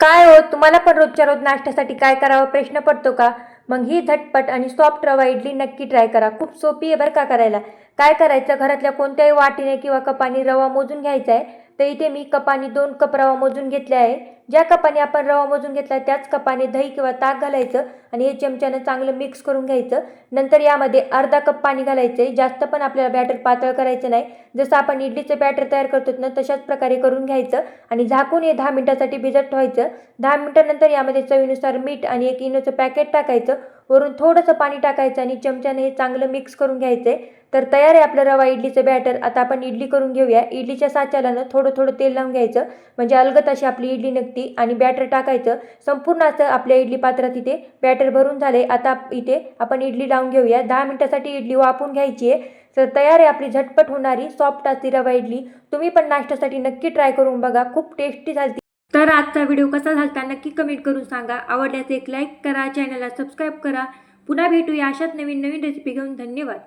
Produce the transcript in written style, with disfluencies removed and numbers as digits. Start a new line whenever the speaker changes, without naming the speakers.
काय हो, तुम्हाला पण रोजच्या रोज नाश्त्यासाठी काय करावं प्रश्न पडतो का? मग ही झटपट आणि सॉफ्ट रवा इडली नक्की ट्राय करा. खूप सोपी आहे बरं का करायला. काय करायचं, घरातल्या कोणत्याही वाटीने किंवा कपाने रवा मोजून घ्यायचा आहे. तर इथे मी कपाने 2 कप रवा मोजून घेतला आहे. ज्या कपाने आपण रवा मोजून घेतला त्याच कपाने दही किंवा ताक घालायचं आणि हे चमच्यानं चांगलं मिक्स करून घ्यायचं. नंतर यामध्ये अर्धा कप पाणी घालायचं आहे. जास्त पण आपल्याला बॅटर पातळ करायचं नाही. जसं आपण इडलीचं बॅटर तयार करतो ना तशाच प्रकारे करून घ्यायचं आणि झाकून हे 10 मिनिटासाठी भिजत ठेवायचं. 10 मिनिटानंतर यामध्ये चवीनुसार मीठ आणि 1 इनोचं पॅकेट टाकायचं. वरून थोडंसं पाणी टाकायचं आणि चमच्याने हे चांगलं मिक्स करून घ्यायचं आहे. तर तयार आहे आपलं रवा इडलीचं बॅटर. आता आपण इडली करून घेऊया. इडलीच्या साच्याला ना थोडं थोडं तेल लावून घ्यायचं म्हणजे अलगद अशी आपली इडली निघते आणि बॅटर टाकायचं. संपूर्ण असं आपल्या इडली पात्रात इथे बॅटर भरून झाले. आता इथे आपण इडली लावून घेऊया. 10 मिनिटासाठी इडली वाफवून घ्यायची आहे. तर तयार आहे आपली झटपट होणारी सॉफ्ट अशी रवा इडली. तुम्ही पण नाश्त्यासाठी नक्की ट्राय करून बघा. खूप टेस्टी झाली. तर आजचा व्हिडिओ कसा झाला नक्की कमेंट करून सांगा. आवडल्यास एक लाईक करा, चॅनलला सबस्क्राईब करा. पुन्हा भेटूया अशाच नवीन नवीन रेसिपी घेऊन. धन्यवाद.